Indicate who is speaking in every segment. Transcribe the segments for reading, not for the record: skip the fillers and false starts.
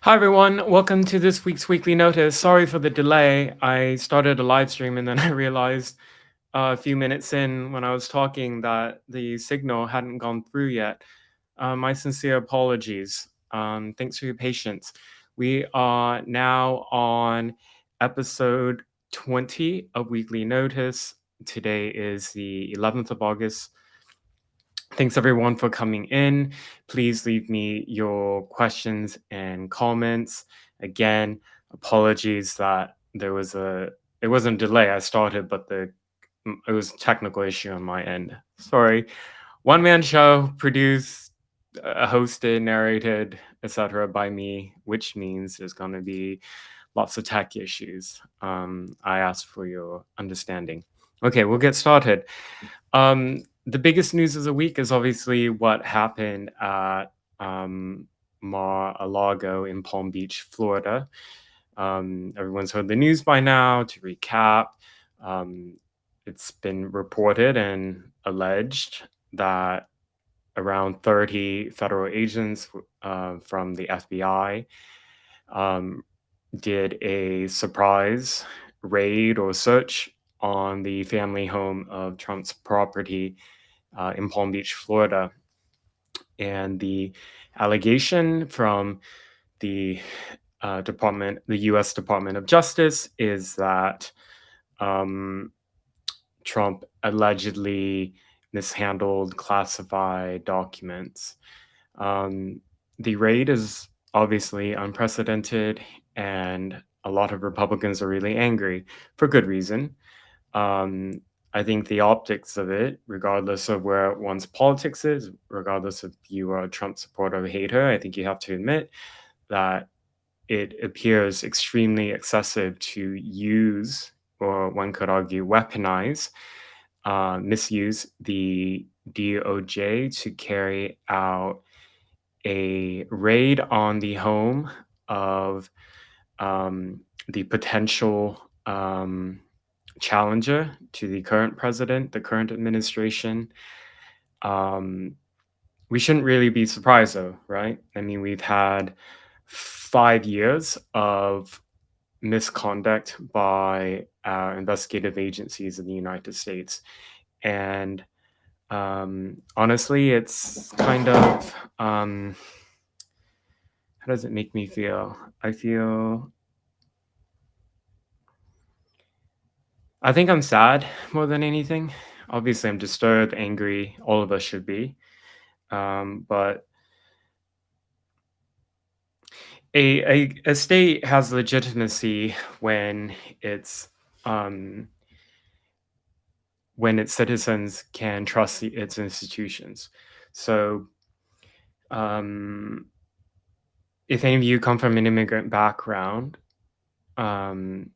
Speaker 1: Hi everyone, welcome to this week's weekly notice. Sorry for the delay. I started a live stream and then I realized a few minutes in when I was talking that the signal hadn't gone through yet. My sincere apologies. Thanks for your patience. We are now on episode 20 of Weekly Notice. Today is the 11th of August. Thanks everyone for coming in. Please leave me your questions and comments. Again, apologies that it wasn't a delay. I started, but it was a technical issue on my end. Sorry. One man show produced, hosted, narrated, etc. by me, which means there's going to be lots of tech issues. I ask for your understanding. Okay, we'll get started. The biggest news of the week is obviously what happened at Mar-a-Lago in Palm Beach, Florida. Everyone's heard the news by now. To recap, it's been reported and alleged that around 30 federal agents from the FBI um, did a surprise raid or search on the family home of Trump's property in Palm Beach, Florida. And the allegation from the the U.S. Department of Justice, is that Trump allegedly mishandled classified documents. The raid is obviously unprecedented, and a lot of Republicans are really angry for good reason. Um, I think the optics of it, regardless of where one's politics is, regardless if you are a Trump supporter or hater, I think you have to admit that it appears extremely excessive to use, or one could argue weaponize, misuse the DOJ to carry out a raid on the home of the potential challenger to the current president, the current administration. Um, we shouldn't really be surprised, though, right? I mean, we've had 5 years of misconduct by investigative agencies in the United States. And honestly, it's kind of, how does it make me feel? I think I'm sad more than anything. Obviously, I'm disturbed, angry. All of us should be. But a state has legitimacy when its um, when its citizens can trust its institutions. So, um, if any of you come from an immigrant background, um,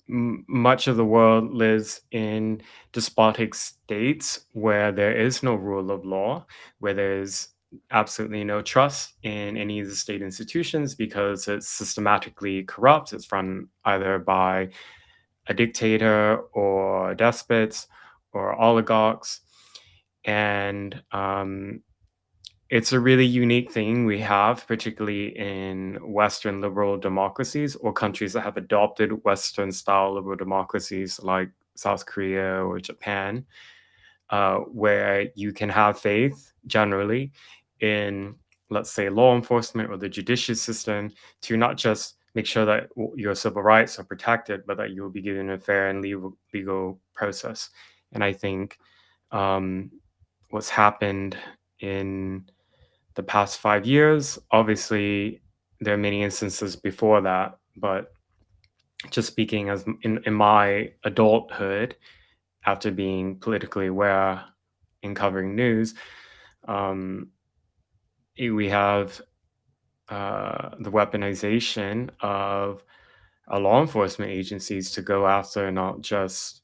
Speaker 1: much of the world lives in despotic states where there is no rule of law, where there's absolutely no trust in any of the state institutions because it's systematically corrupt. It's run either by a dictator or despots or oligarchs. And it's a really unique thing we have, particularly in Western liberal democracies or countries that have adopted Western style liberal democracies like South Korea or Japan, where you can have faith generally in, let's say, law enforcement or the judicial system to not just make sure that your civil rights are protected, but that you will be given a fair and legal process. And I think um, what's happened in the past 5 years. Obviously, there are many instances before that, but just speaking as in my adulthood, after being politically aware in covering news, um, we have the weaponization of law enforcement agencies to go after not just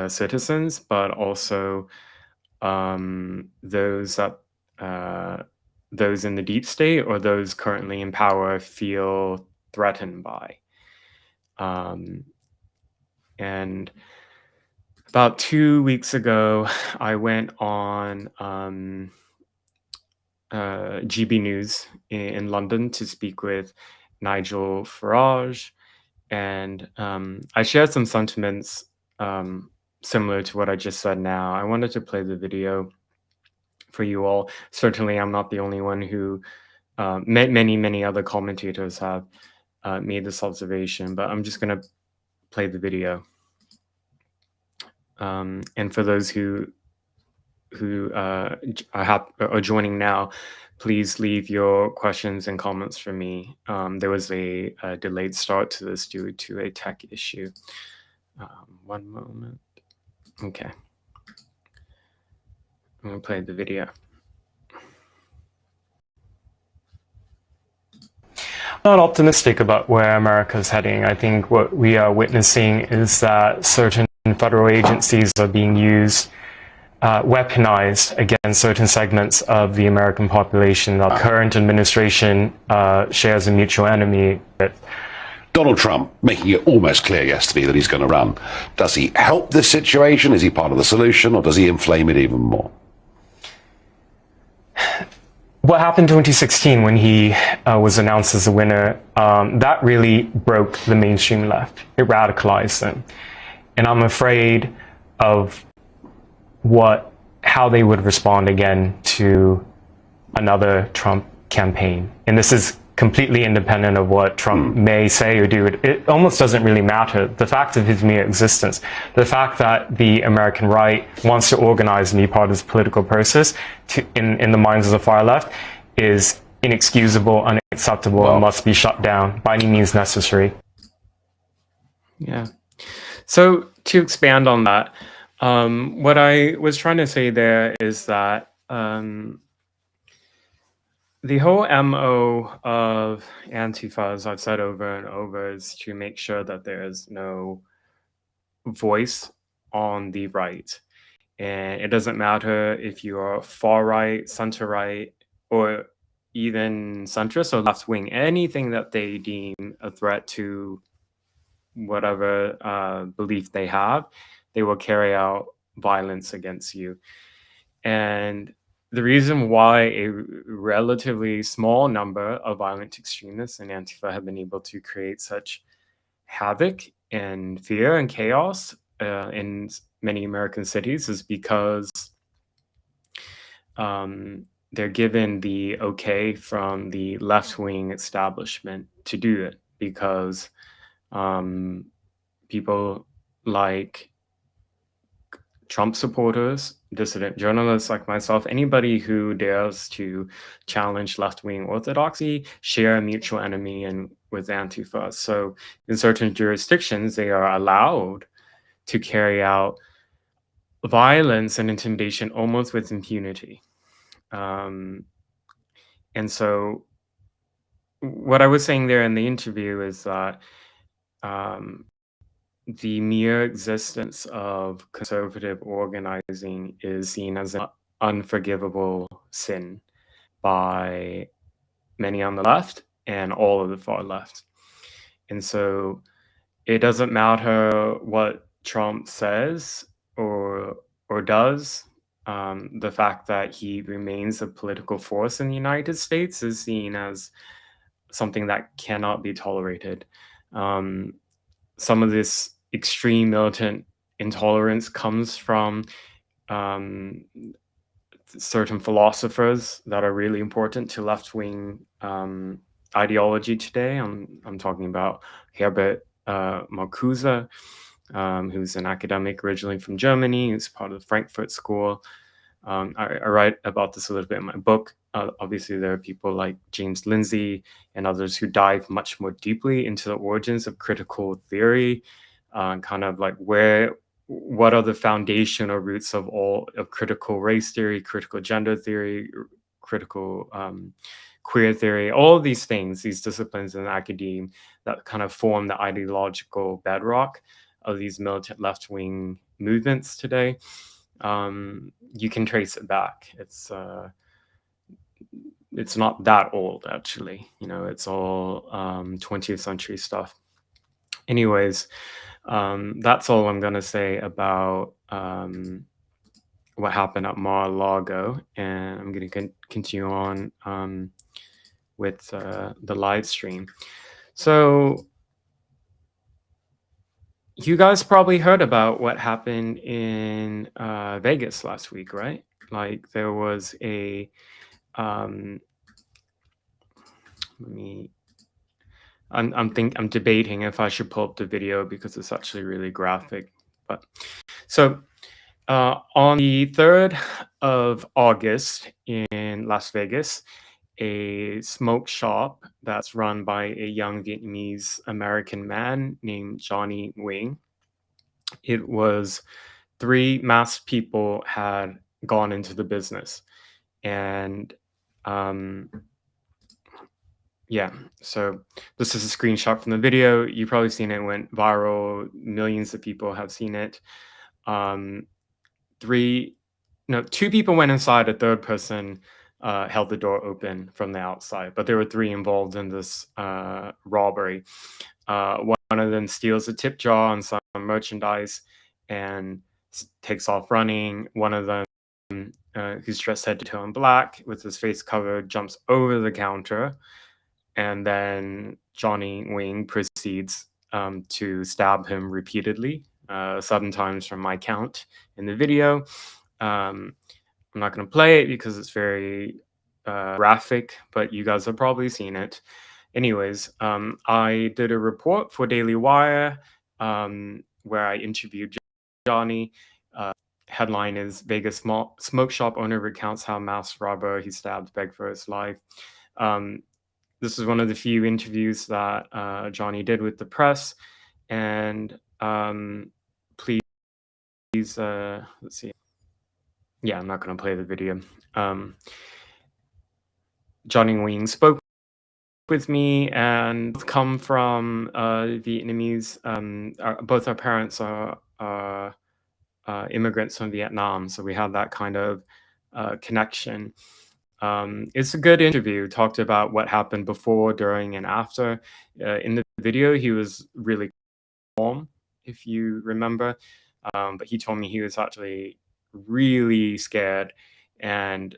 Speaker 1: citizens, but also those that uh, those in the deep state or those currently in power feel threatened by. Um, and about 2 weeks ago, I went on GB News in London to speak with Nigel Farage, and I shared some sentiments similar to what I just said now. I wanted to play the video for you all. Certainly, I'm not the only one who, many other commentators have made this observation, but I'm just going to play the video. And for those who are joining now, please leave your questions and comments for me. There was a delayed start to this due to a tech issue. One moment. Okay. I'm going to play the video. Not optimistic about where America's heading. I think what we are witnessing is that certain federal agencies are being used, weaponized against certain segments of the American population. The current administration shares a mutual enemy with.
Speaker 2: Donald Trump making it almost clear yesterday that he's going to run. Does he help this situation? Is he part of the solution, or does he inflame it even more?
Speaker 1: What happened in 2016 when he was announced as a winner, that really broke the mainstream left. It radicalized them. And I'm afraid of how they would respond again to another Trump campaign. And this is completely independent of what Trump may say or do. It almost doesn't really matter. The fact of his mere existence, the fact that the American right wants to organize and be part of this political process in the minds of the far left is inexcusable, unacceptable, and must be shut down by any means necessary. Yeah. So to expand on that, what I was trying to say there is that the whole MO of Antifa, as I've said over and over, is to make sure that there is no voice on the right. And it doesn't matter if you are far right, center right, or even centrist or left wing, anything that they deem a threat to whatever belief they have, they will carry out violence against you. And the reason why a relatively small number of violent extremists and Antifa have been able to create such havoc and fear and chaos in many American cities is because they're given the okay from the left-wing establishment to do it, because people like Trump supporters, dissident journalists like myself, anybody who dares to challenge left-wing orthodoxy, share a mutual enemy with Antifa. So in certain jurisdictions, they are allowed to carry out violence and intimidation almost with impunity. And so what I was saying there in the interview is that the mere existence of conservative organizing is seen as an unforgivable sin by many on the left and all of the far left. And so it doesn't matter what Trump says or does. The fact that he remains a political force in the United States is seen as something that cannot be tolerated. Some of this extreme militant intolerance comes from certain philosophers that are really important to left-wing ideology today. I'm talking about Herbert Marcuse, who's an academic originally from Germany, who's part of the Frankfurt School. I write about this a little bit in my book. Obviously, there are people like James Lindsay and others who dive much more deeply into the origins of critical theory, kind of like what are the foundational roots of critical race theory, critical gender theory, critical queer theory, all of these things, these disciplines in academia that kind of form the ideological bedrock of these militant left-wing movements today. You can trace it back. It's not that old, actually. It's all 20th century stuff. Anyways, that's all I'm going to say about what happened at Mar-a-Lago, and I'm going to continue on with the live stream. So you guys probably heard about what happened in Vegas last week, right? Like there was a let me. I'm debating if I should pull up the video because it's actually really graphic. But so on the 3rd of August in Las Vegas, a smoke shop that's run by a young Vietnamese American man named Johnny Nguyen. It was 3 masked people had gone into the business. And yeah, so this is a screenshot from the video. You've probably seen it. It went viral. Millions of people have seen it. Um, 2 people went inside. A third person held the door open from the outside. But there were 3 involved in this robbery. One of them steals a tip jar and some merchandise and takes off running. One of them, who's dressed head to toe in black with his face covered, jumps over the counter. And then Johnny Wing proceeds to stab him repeatedly, 7 times from my count in the video. I'm not going to play it because it's very graphic, but you guys have probably seen it. Anyways, I did a report for Daily Wire where I interviewed Johnny. Headline is Vegas smoke shop owner recounts how masked robber he stabbed begged for his life. This is one of the few interviews that Johnny did with the press. And please, let's see. Yeah, I'm not going to play the video. Johnny Wing spoke with me and come from Vietnamese. Both our parents are immigrants from Vietnam, so we had that kind of connection. It's a good interview. Talked about what happened before, during, and after. In the video, he was really calm, if you remember. But he told me he was actually really scared, and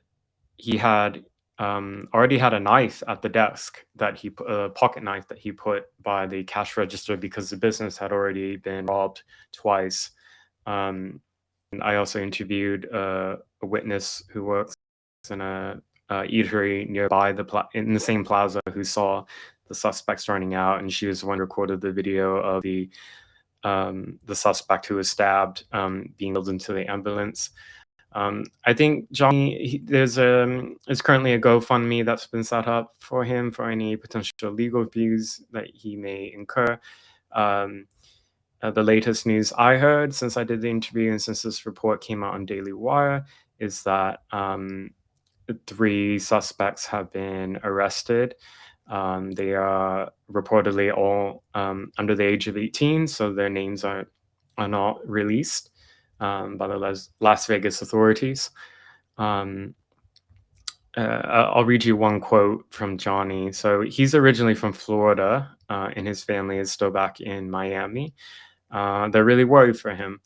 Speaker 1: he had already had a knife at the desk that a pocket knife that he put by the cash register because the business had already been robbed twice. And I also interviewed a witness who works in a eatery nearby in the same plaza who saw the suspects running out, and she was the one who recorded the video of the suspect who was stabbed being wheeled into the ambulance. I think Johnny, there's currently a GoFundMe that's been set up for him for any potential legal fees that he may incur. The latest news I heard since I did the interview and since this report came out on Daily Wire is that 3 suspects have been arrested. They are reportedly all under the age of 18, so their names are not released by the Las Vegas authorities. I'll read you one quote from Johnny. So he's originally from Florida, and his family is still back in Miami. They're really worried for him.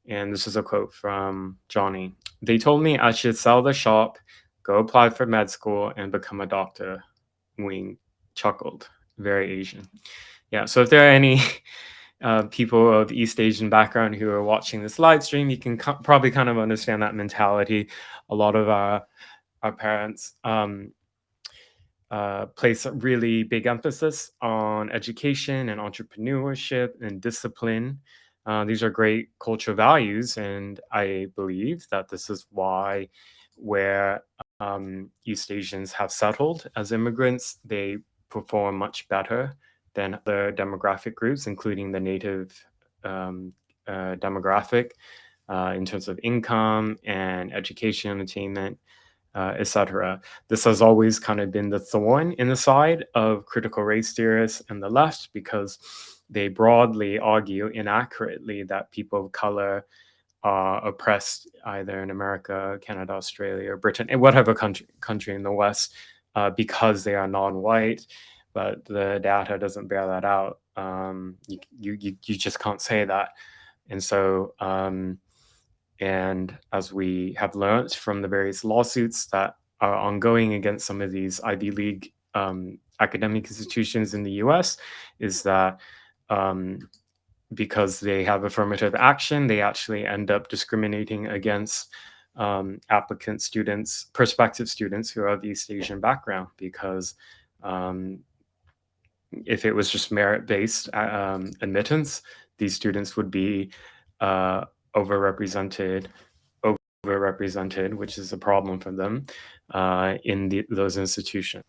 Speaker 1: And this is a quote from Johnny. They told me I should sell the shop, go apply for med school, and become a doctor. Wing chuckled. Very Asian. Yeah, so if there are any people of East Asian background who are watching this live stream, you can probably kind of understand that mentality. A lot of our parents place a really big emphasis on education and entrepreneurship and discipline. These are great cultural values, and I believe that this is why where East Asians have settled as immigrants, they perform much better than other demographic groups, including the native demographic, in terms of income and education, attainment, etc. This has always kind of been the thorn in the side of critical race theorists and the left because they broadly argue inaccurately that people of color are oppressed either in America, Canada, Australia, or Britain, and whatever country in the West, because they are non-white. But the data doesn't bear that out. You just can't say that. And so And as we have learned from the various lawsuits that are ongoing against some of these Ivy League academic institutions in the US, is that because they have affirmative action, they actually end up discriminating against applicant students, prospective students who are of East Asian background, because if it was just merit-based admittance, these students would be overrepresented, which is a problem for them in those institutions.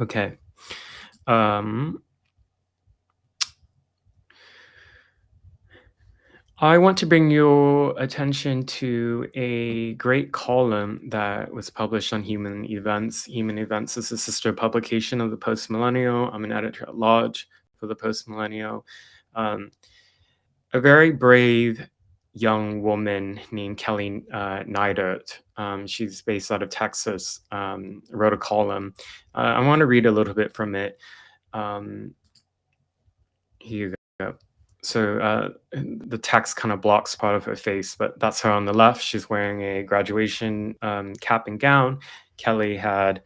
Speaker 1: Okay. I want to bring your attention to a great column that was published on Human Events. Human Events is a sister publication of the Post Millennial. I'm an editor at large for the Post Millennial. A very brave young woman named Kelly Neidert. She's based out of Texas, wrote a column. I want to read a little bit from it. Here you go. So the text kind of blocks part of her face, but that's her on the left. She's wearing a graduation cap and gown. Kelly had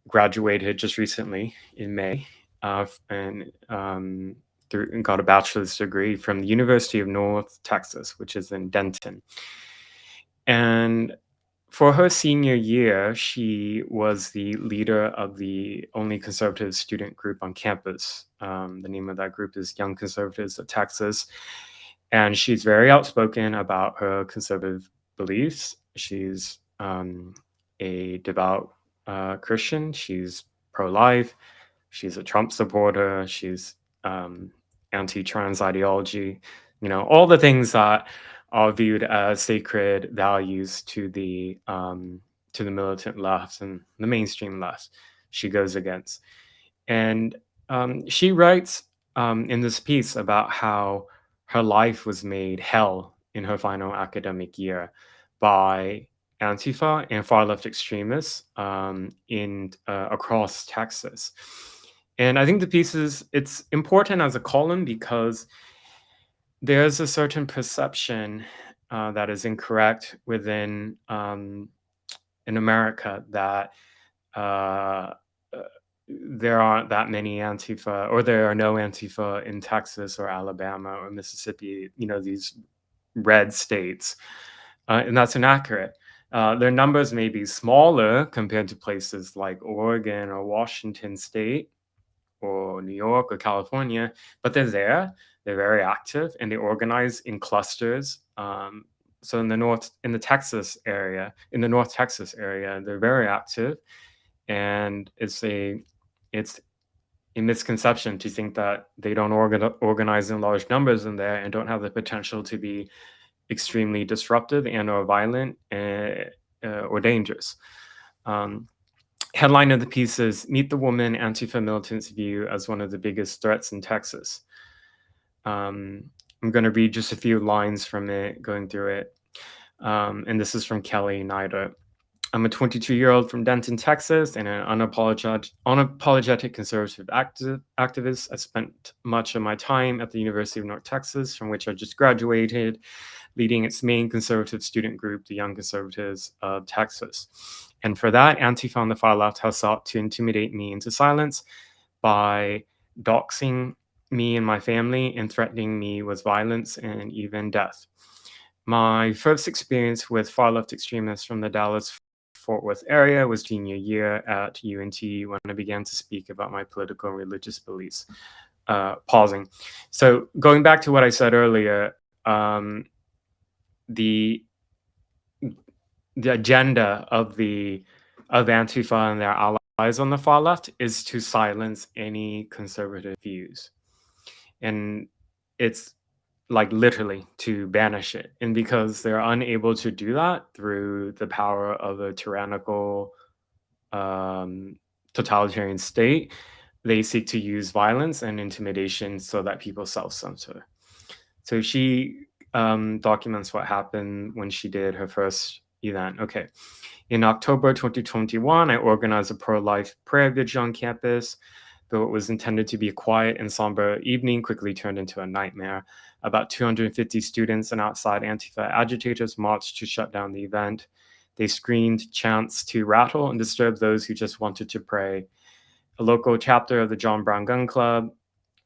Speaker 1: graduated just recently in May and got a bachelor's degree from the University of North Texas, which is in Denton. And for her senior year, she was the leader of the only conservative student group on campus. The name of that group is Young Conservatives of Texas. And she's very outspoken about her conservative beliefs. She's a devout Christian. She's pro-life. She's a Trump supporter. She's anti-trans ideology. All the things that are viewed as sacred values to the militant left and the mainstream left. She goes against, and she writes in this piece about how her life was made hell in her final academic year by Antifa and far left extremists across Texas. And I think the piece it's important as a column because there's a certain perception that is incorrect within in America that there aren't that many Antifa, or there are no Antifa in Texas or Alabama or Mississippi, these red states. And that's inaccurate. Their numbers may be smaller compared to places like Oregon or Washington State or New York or California, but they're there. They're very active and they organize in clusters. So in the North Texas area, they're very active, and it's a misconception to think that they don't organize in large numbers in there and don't have the potential to be extremely disruptive and or violent or dangerous. Headline of the piece is "Meet the Woman Antifa Militants View as One of the Biggest Threats in Texas." I'm going to read just a few lines from it, going through it. And this is from Kelly Neidert. I'm a 22-year-old from Denton, Texas, and an unapologetic conservative activist. I spent much of my time at the University of North Texas, from which I just graduated, leading its main conservative student group, the Young Conservatives of Texas. And for that, Antifa on the far left has sought to intimidate me into silence by doxing me and my family and threatening me with violence and even death. My first experience with far left extremists from the Dallas-Fort Worth area was junior year at UNT when I began to speak about my political and religious beliefs. Pausing. So going back to what I said earlier, the agenda of Antifa and their allies on the far left is to silence any conservative views, and it's like literally to banish it. And because they're unable to do that through the power of a tyrannical totalitarian state, they seek to use violence and intimidation so that people self-censor. So she documents what happened when she did her first event. Okay. In October 2021, I organized a pro-life prayer vigil on campus. though it was intended to be a quiet and somber evening, quickly turned into a nightmare. About 250 students and outside Antifa agitators marched to shut down the event. They screamed chants to rattle and disturb those who just wanted to pray. A local chapter of the John Brown Gun Club,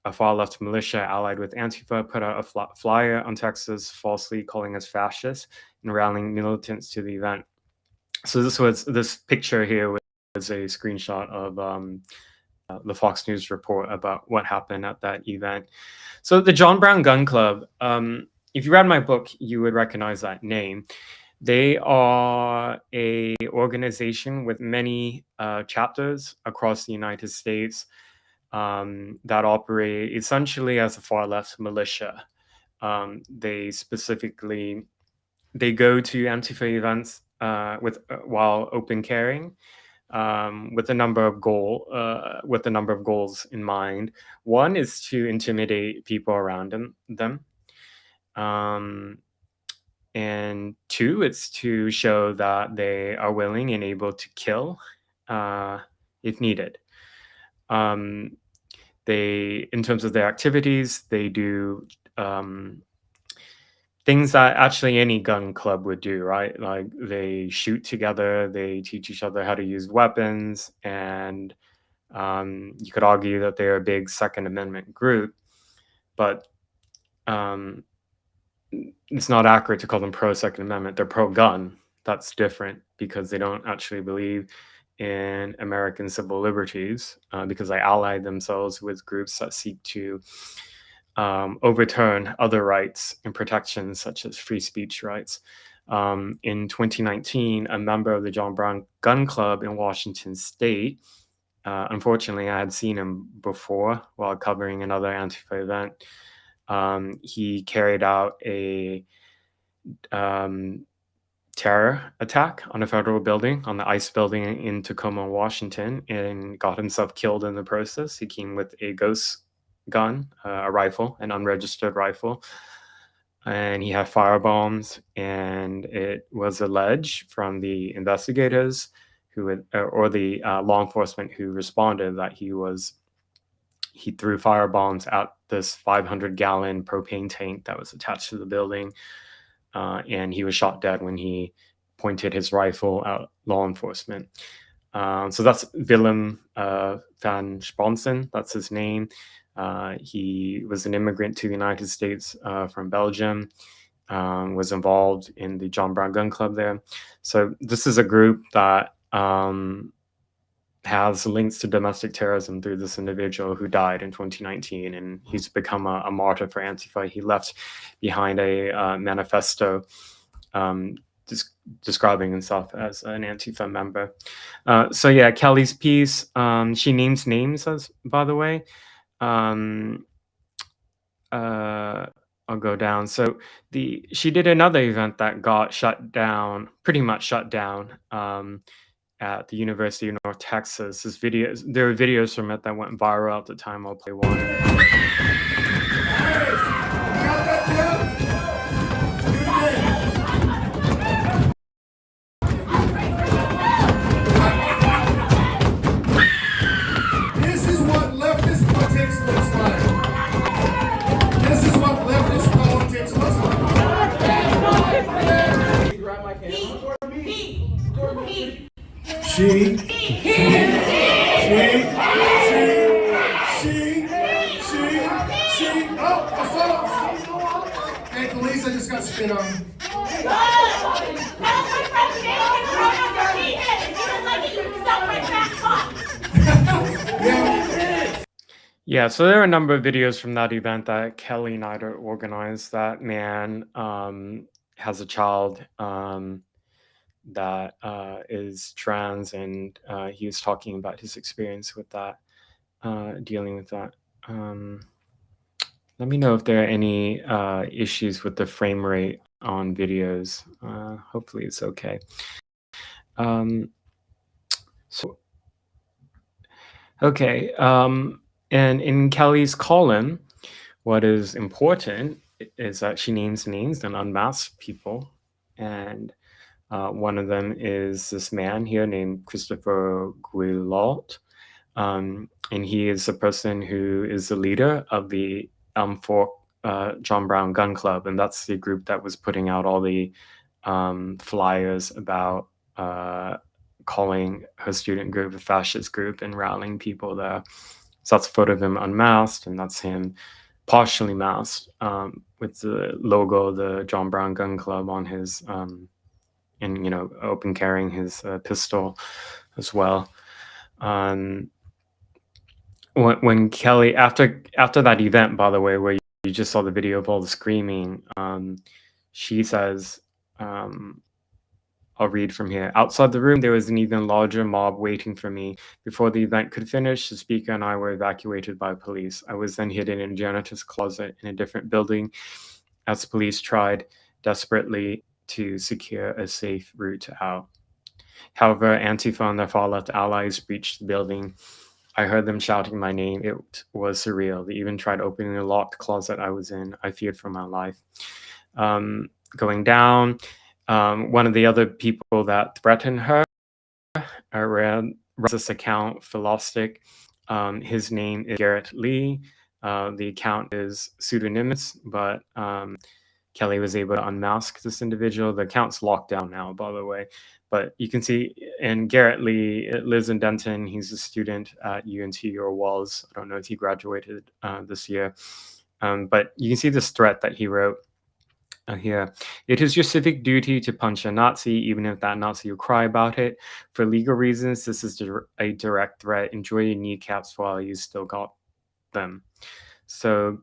Speaker 1: a far-left militia allied with Antifa, put out a flyer on Texas, falsely calling us fascists and rallying militants to the event. So this picture here was a screenshot of the Fox News report about what happened at that event. So the John Brown Gun Club, if you read my book, you would recognize that name. They are a organization with many chapters across the United States that operate essentially as a far-left militia. They go to Antifa events while open carrying, with a number of goals in mind. One is to intimidate people around them. And two, it's to show that they are willing and able to kill if needed. In terms of their activities, they do things that actually any gun club would do, right? Like they shoot together, they teach each other how to use weapons, and you could argue that they're a big Second Amendment group, but it's not accurate to call them pro-Second Amendment. They're pro-gun. That's different because they don't actually believe in American civil liberties, because they allied themselves with groups that seek to overturn other rights and protections such as free speech rights. In 2019, a member of the John Brown Gun Club in Washington State, unfortunately, I had seen him before while covering another Antifa event. He carried out a terror attack on a federal building, on the ICE building in Tacoma, Washington, and got himself killed in the process. He came with a ghost gun, a rifle, an unregistered rifle, and he had firebombs. And it was alleged from the investigators or the law enforcement who responded that he threw firebombs at this 500-gallon propane tank that was attached to the building, and he was shot dead when he pointed his rifle at law enforcement. So that's Willem van Sponsen, that's his name. He was an immigrant to the United States from Belgium, was involved in the John Brown Gun Club there. So this is a group that has links to domestic terrorism through this individual who died in 2019, and he's become a martyr for Antifa. He left behind a manifesto describing himself as an Antifa member. So yeah, Kelly's piece, she names names, by the way. I'll go down. So she did another event that got pretty much shut down, at the University of North Texas. There are videos from it that went viral at the time. I'll play one.
Speaker 3: This is what leftist politics looks like. This is what leftist politics looks like. You grab my camera? She. Oh, I saw. Hey, police, I just got spit on.
Speaker 1: Yeah, so there are a number of videos from that event that Kelly Nider organized. That man has a child that is trans, and he was talking about his experience with that, dealing with that. Let me know if there are any issues with the frame rate on videos. Hopefully it's okay. Okay, and in Kelly's column, what is important is that she names names and unmasks people. And one of them is this man here named Christopher Guillot. And he is the person who is the leader of the Elm Fork John Brown Gun Club, and that's the group that was putting out all the flyers about calling her student group a fascist group and rallying people there. So that's a photo of him unmasked, and that's him partially masked with the logo, the John Brown Gun Club, on his and open carrying his pistol as well. When Kelly, after that event, by the way, where you just saw the video of all the screaming, she says, I'll read from here. Outside the room, there was an even larger mob waiting for me. Before the event could finish, the speaker and I were evacuated by police. I was then hidden in a janitor's closet in a different building as police tried desperately to secure a safe route out. However, Antifa and their far-left allies breached the building. I heard them shouting my name. It was surreal. They even tried opening the locked closet I was in. I feared for my life. Going down, one of the other people that threatened her ran this account, Philosophic. His name is Garrett Lee. The account is pseudonymous, but Kelly was able to unmask this individual. The account's locked down now, by the way. But you can see, and Garrett Lee lives in Denton. He's a student at UNT, or was. I don't know if he graduated this year. But you can see this threat that he wrote here. It is your civic duty to punch a Nazi, even if that Nazi will cry about it. For legal reasons, this is a direct threat. Enjoy your kneecaps while you still got them. So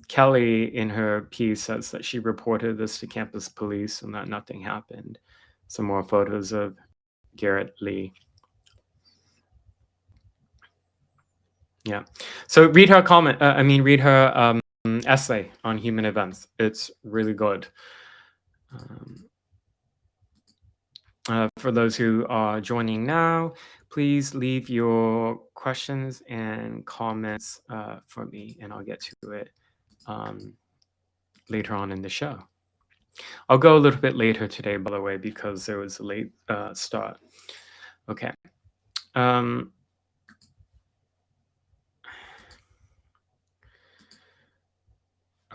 Speaker 1: Kelly, in her piece, says that she reported this to campus police and that nothing happened. Some more photos of Garrett Lee. Yeah. So read her comment. Read her essay on human events. It's really good. For those who are joining now, please leave your questions and comments for me, and I'll get to it later on in the show. I'll go a little bit later today, by the way, because there was a late start. Okay.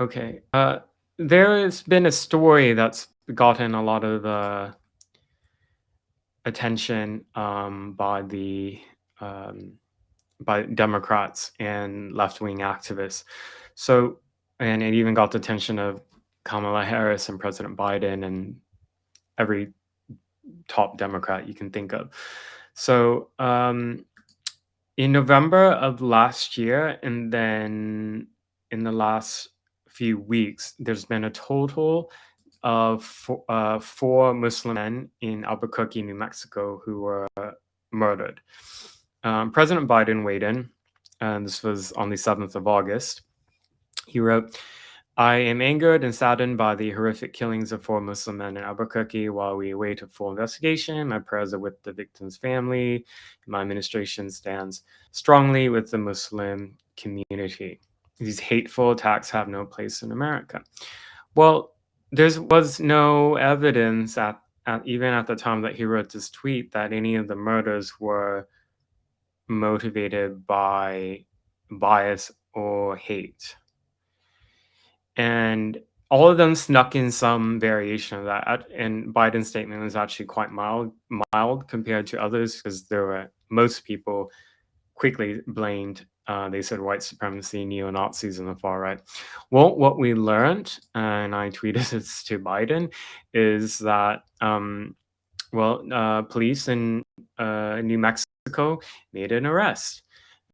Speaker 1: Okay. There has been a story that's gotten a lot of attention by Democrats and left-wing activists. So, and it even got the attention of Kamala Harris and President Biden and every top Democrat you can think of. So, in November of last year, and then in the last few weeks, there's been a total of four Muslim men in Albuquerque, New Mexico, who were murdered. President Biden weighed in, and this was on the 7th of August. He wrote, I am angered and saddened by the horrific killings of four Muslim men in Albuquerque. While we await a full investigation, my prayers are with the victim's family. My administration stands strongly with the Muslim community. These hateful attacks have no place in America. Well, there was no evidence even at the time that he wrote this tweet that any of the murders were motivated by bias or hate. And all of them snuck in some variation of that. And Biden's statement was actually quite mild compared to others, because most people quickly blamed, they said, white supremacy, neo-Nazis, and the far right. Well, what we learned, and I tweeted this to Biden, is that police in New Mexico made an arrest.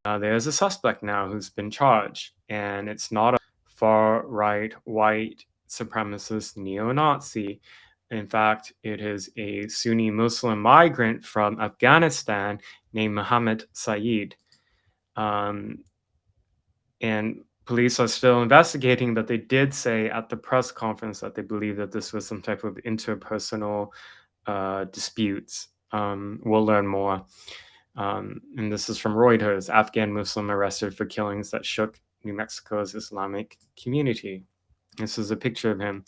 Speaker 1: There's a suspect now who's been charged, and it's not a far-right white supremacist neo-Nazi. In fact, it is a Sunni Muslim migrant from Afghanistan named Mohammed Saeed. And police are still investigating, but they did say at the press conference that they believe that this was some type of interpersonal disputes. We'll learn more. And this is from Reuters. Afghan Muslim arrested for killings that shook New Mexico's Islamic community. This is a picture of him.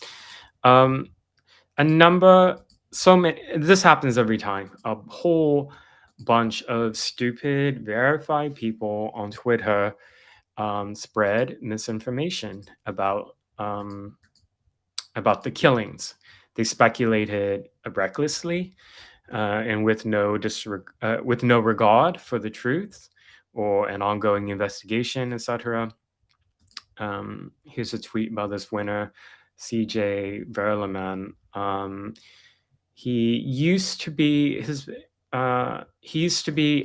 Speaker 1: This happens every time. A whole bunch of stupid verified people on Twitter spread misinformation about the killings. They speculated recklessly and with no regard for the truth or an ongoing investigation, etc. Here's a tweet by this winner, CJ Verleman. He used to be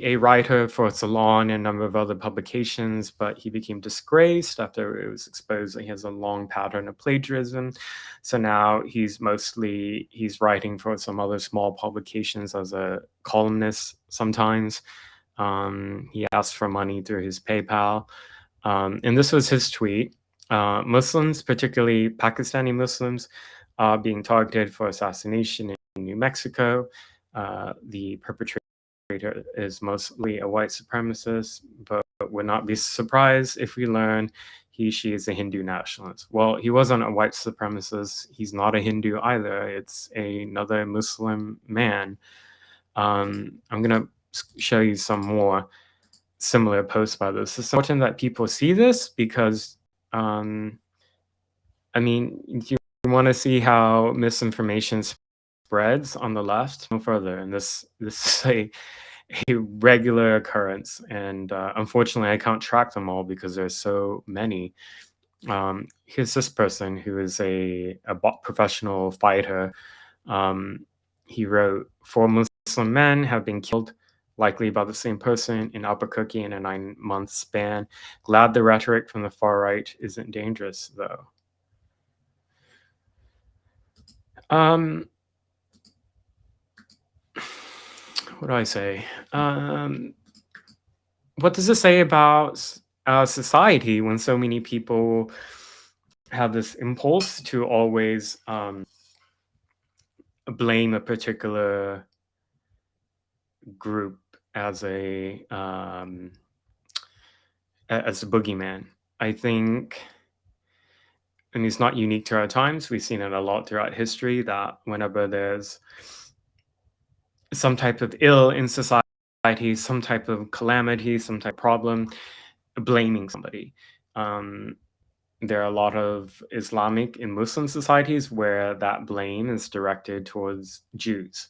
Speaker 1: a writer for Salon and a number of other publications, but he became disgraced after it was exposed that he has a long pattern of plagiarism. So now he's writing for some other small publications as a columnist sometimes. He asked for money through his PayPal. And this was his tweet. Muslims, particularly Pakistani Muslims, are being targeted for assassination in New Mexico. The perpetrator is mostly a white supremacist, but would not be surprised if we learn she is a Hindu nationalist. Well, he wasn't a white supremacist. He's not a Hindu either. It's another Muslim man. I'm going to show you some more similar posts by this. It's important that people see this because, if you want to see how misinformation spreads on the left, no further. And this is a regular occurrence. And unfortunately, I can't track them all because there's so many. Here's this person who is a professional fighter. He wrote, 4 Muslim men have been killed, likely by the same person, in Albuquerque in a 9-month span. Glad the rhetoric from the far right isn't dangerous, though. What do I say? What does it say about society when so many people have this impulse to always blame a particular group as a boogeyman? I think, and it's not unique to our times. We've seen it a lot throughout history that whenever there's some type of ill in society, some type of calamity, some type of problem, blaming somebody. There are a lot of Islamic and Muslim societies where that blame is directed towards Jews.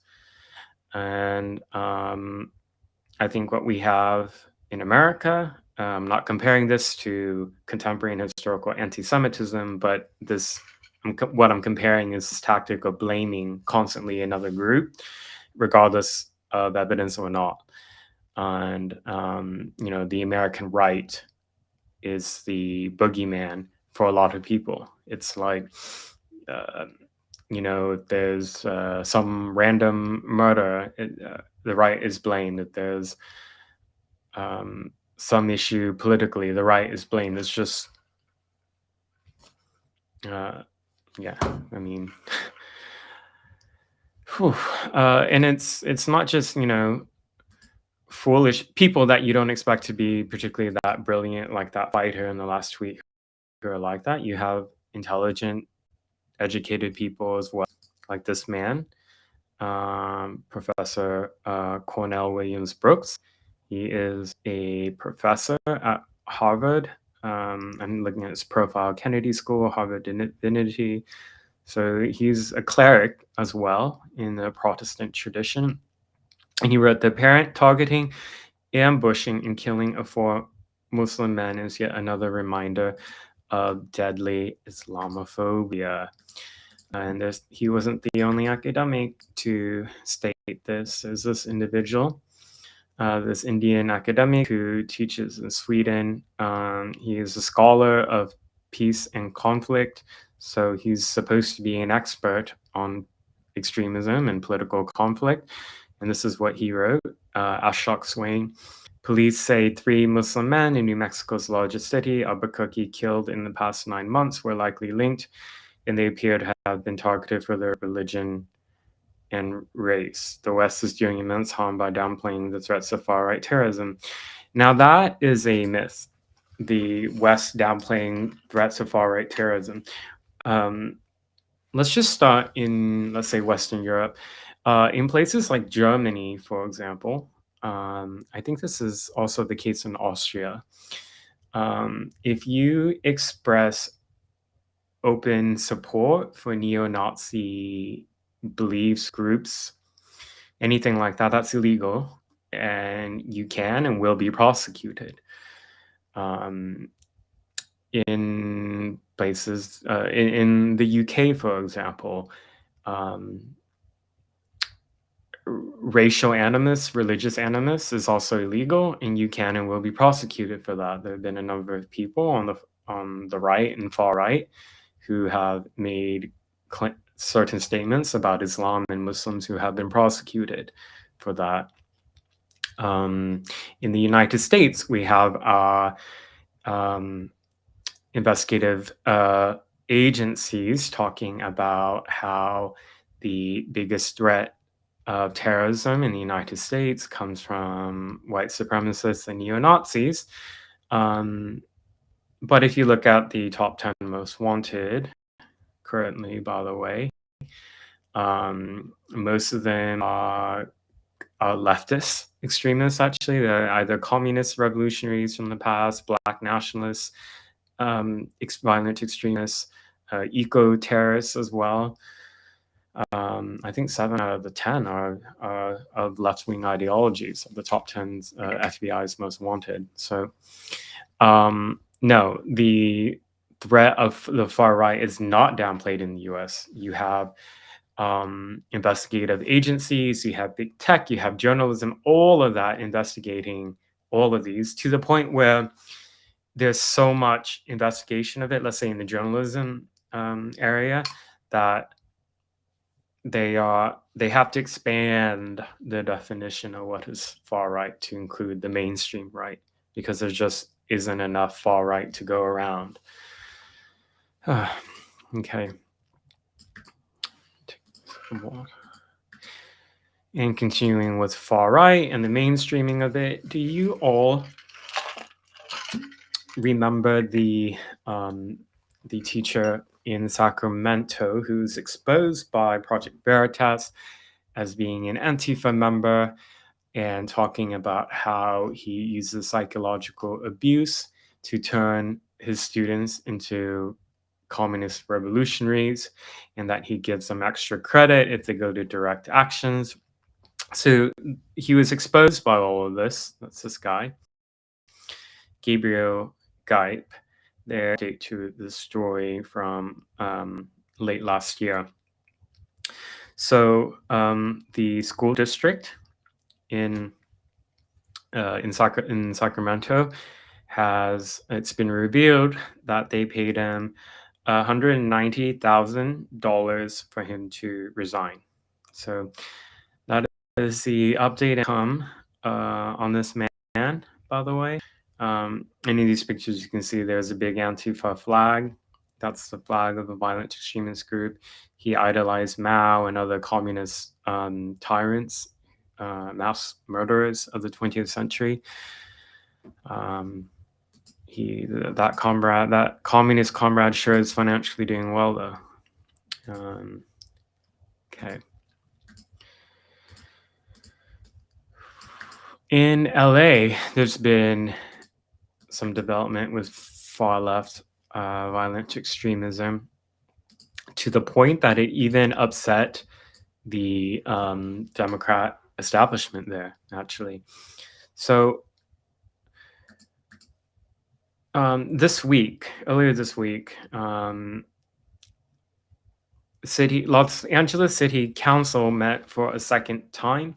Speaker 1: And I think what we have in America, I'm not comparing this to contemporary and historical anti-Semitism, but what I'm comparing is this tactic of blaming constantly another group, regardless of evidence or not. And, the American right is the boogeyman for a lot of people. It's like, if there's some random murder, the right is blamed. If there's some issue politically, the right is blamed. It's just, and it's not just, foolish people that you don't expect to be particularly that brilliant, like that fighter in the last tweet, who are like that. You have intelligent, educated people as well, like this man, Professor Cornell Williams Brooks. He is a professor at Harvard. I'm looking at his profile, Kennedy School, Harvard Divinity. So he's a cleric as well in the Protestant tradition. And he wrote, the apparent targeting, ambushing, and killing of 4 Muslim men is yet another reminder of deadly Islamophobia. And he wasn't the only academic to state this. There's this individual, this Indian academic who teaches in Sweden. He is a scholar of peace and conflict, so he's supposed to be an expert on extremism and political conflict. And this is what he wrote, Ashok Swain. Police say 3 Muslim men in New Mexico's largest city, Albuquerque, killed in the past 9 months were likely linked, and they appear to have been targeted for their religion and race. The West is doing immense harm by downplaying the threats of far-right terrorism. Now, that is a myth, the West downplaying threats of far-right terrorism. Let's just start in, let's say, Western Europe. In places like Germany, for example, I think this is also the case in Austria. If you express open support for neo-Nazi beliefs, groups, anything like that, that's illegal, and you can and will be prosecuted. In places, in the UK, for example, racial animus, religious animus is also illegal, and you can and will be prosecuted for that. There have been a number of people on the right and far right who have made certain statements about Islam and Muslims who have been prosecuted for that. In the United States, we have our investigative agencies talking about how the biggest threat of terrorism in the United States comes from white supremacists and neo-Nazis. But if you look at the top 10 most wanted currently, by the way, most of them are leftist extremists, actually. They're either communist revolutionaries from the past, black nationalists, violent extremists, eco-terrorists as well. I think 7 out of the 10 are of left-wing ideologies, of the top 10 FBI's most wanted. So, no, the threat of the far right is not downplayed in the US. You have investigative agencies, you have big tech, you have journalism, all of that investigating all of these, to the point where there's so much investigation of it, let's say in the journalism area, that they have to expand the definition of what is far right to include the mainstream right, because there just isn't enough far right to go around. Okay. And continuing with far right and the mainstreaming of it, do you all remember the teacher in Sacramento who's exposed by Project Veritas as being an Antifa member and talking about how he uses psychological abuse to turn his students into communist revolutionaries, and that he gives them extra credit if they go to direct actions? So he was exposed by all of this. That's this guy, Gabriel Gipe. There, date to the story from late last year. So the school district in Sacramento it's been revealed that they paid him $190,000 for him to resign. So that is the update on this man, by the way. Any of these pictures you can see there's a big Antifa flag. That's the flag of a violent extremist group. He idolized Mao and other communist tyrants, mass murderers of the 20th century. That communist comrade sure is financially doing well, though. Okay. In LA, there's been some development with far left violent extremism, to the point that it even upset the Democrat establishment there, actually. So earlier this week, Los Angeles City Council met for a second time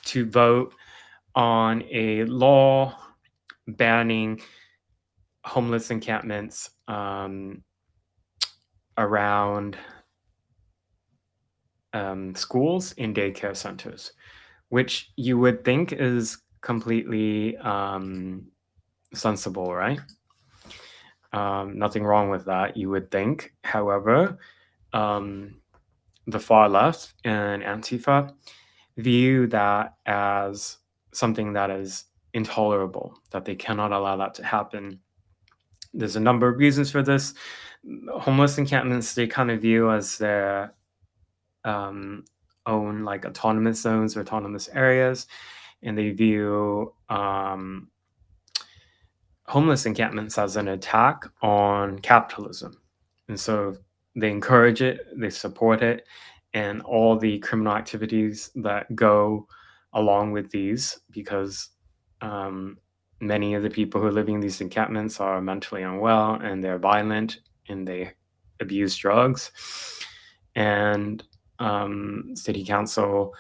Speaker 1: to vote on a law banning homeless encampments around schools and daycare centers, which you would think is completely sensible, right? Nothing wrong with that, you would think. However, the far left and Antifa view that as something that is intolerable, that they cannot allow that to happen. There's a number of reasons for this. Homeless encampments, they kind of view as their own like autonomous zones or autonomous areas. and they view homeless encampments as an attack on capitalism. And so they encourage it, they support it, and all the criminal activities that go along with these, because many of the people who are living in these encampments are mentally unwell and they're violent and they abuse drugs. And city council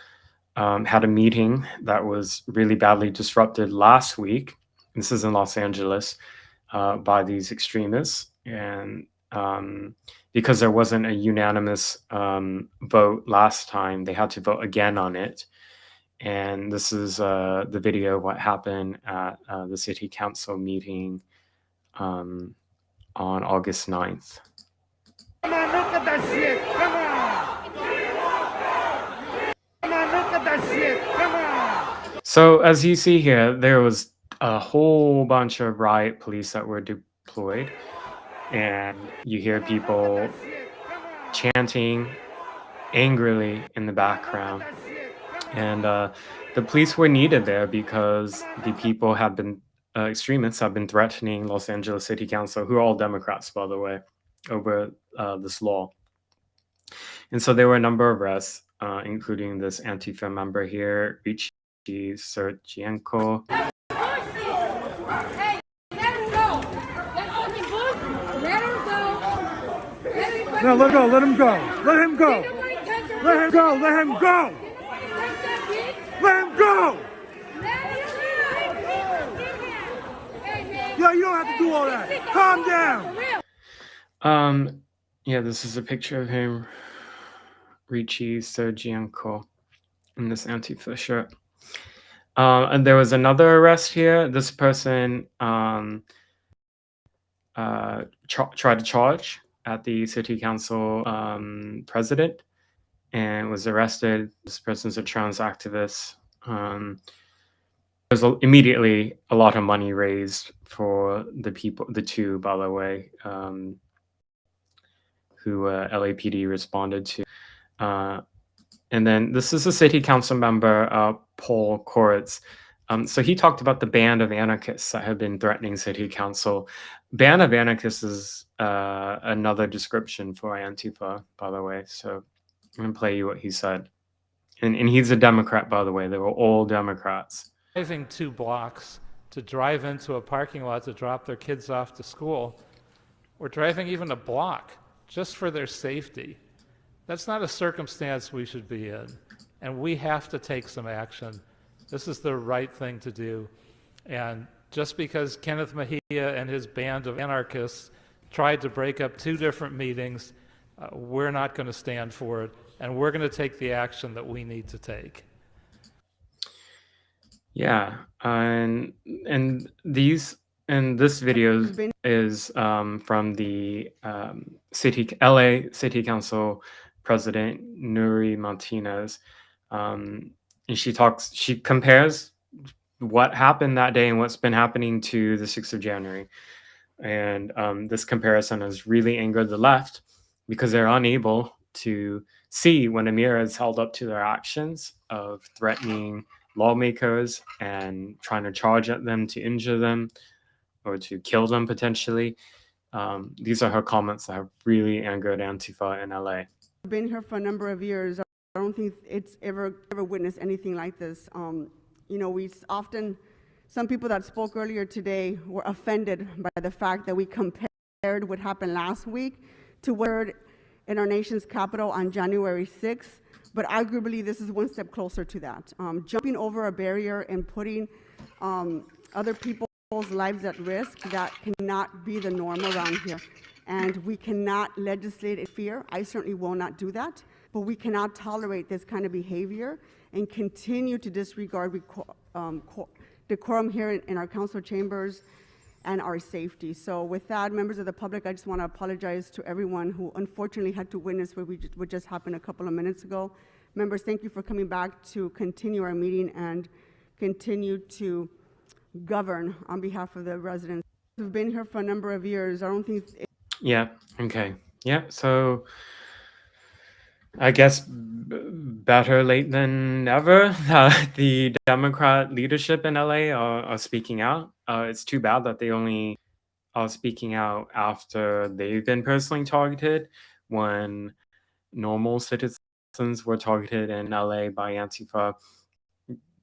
Speaker 1: had a meeting that was really badly disrupted last week. This is in Los Angeles, by these extremists. And because there wasn't a unanimous vote last time, they had to vote again on it. And this is the video of what happened at the city council meeting on August 9th.
Speaker 4: Come on, look at that shit. Come on. Come on, look at that shit. Come on.
Speaker 1: So as you see here, there was a whole bunch of riot police that were deployed, and you hear people chanting angrily in the background. And the police were needed there because the people have been, extremists have been threatening Los Angeles City Council, who are all Democrats, by the way, over this law. And so there were a number of arrests, including this Antifa member here, Richie Sergienko.
Speaker 5: Hey, let him go. That's fucking bullshit. Let him go.
Speaker 4: No, let him go. Let him go. Let him go. Let him go. Let him go. Let him go. Yo, you don't have to do all that. Calm down.
Speaker 1: Yeah, this is a picture of him, Richie Sergienko, in this Antifa shirt. And there was another arrest here. This person tried to charge at the city council president and was arrested. This person's a trans activist. There's immediately a lot of money raised for the people, the two, by the way, who LAPD responded to. And then this is a city council member, Paul Koritz. So he talked about the band of anarchists that have been threatening city council. Band of anarchists is another description for Antifa, by the way. So I'm going to play you what he said. And he's a Democrat, by the way. They were all Democrats.
Speaker 6: Driving 2 blocks to drive into a parking lot to drop their kids off to school, or driving even a block just for their safety. That's not a circumstance we should be in, and we have to take some action. This is the right thing to do. And just because Kenneth Mejia and his band of anarchists tried to break up 2 different meetings, we're not going to stand for it, and we're going to take the action that we need to take.
Speaker 1: Yeah, and this video is from the LA City Council President Nuri Martinez, and she compares what happened that day and what's been happening to the 6th of January. And this comparison has really angered the left because they're unable to see when a mirror is held up to their actions of threatening lawmakers and trying to charge at them to injure them or to kill them potentially. These are her comments that have really angered Antifa in LA.
Speaker 7: I've been here for a number of years. I don't think it's ever witnessed anything like this. You know, some people that spoke earlier today were offended by the fact that we compared what happened last week to what occurred in our nation's capital on January 6th. But arguably, this is one step closer to that. Jumping over a barrier and putting other people's lives at risk, that cannot be the norm around here. And we cannot legislate in fear. I certainly will not do that. But we cannot tolerate this kind of behavior and continue to disregard decorum here in our council chambers and our safety. So with that, members of the public, I just want to apologize to everyone who unfortunately had to witness what just happened a couple of minutes ago. Members, thank you for coming back to continue our meeting and continue to govern on behalf of the residents. We've been here for a number of years. I don't think...
Speaker 1: Yeah, okay. Yeah, so I guess better late than never. The Democrat leadership in LA are speaking out. It's too bad that they only are speaking out after they've been personally targeted. When normal citizens were targeted in LA by Antifa,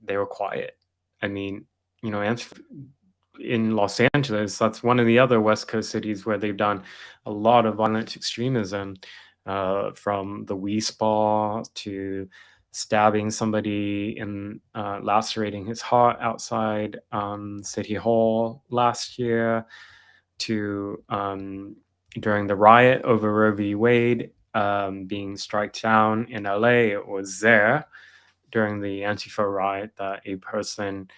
Speaker 1: they were quiet. I mean, Antifa in Los Angeles, that's one of the other West Coast cities where they've done a lot of violent extremism, from the Wii Spa to stabbing somebody and lacerating his heart outside City Hall last year, to during the riot over Roe v. Wade being struck down in LA. It was there during the Antifa riot that a person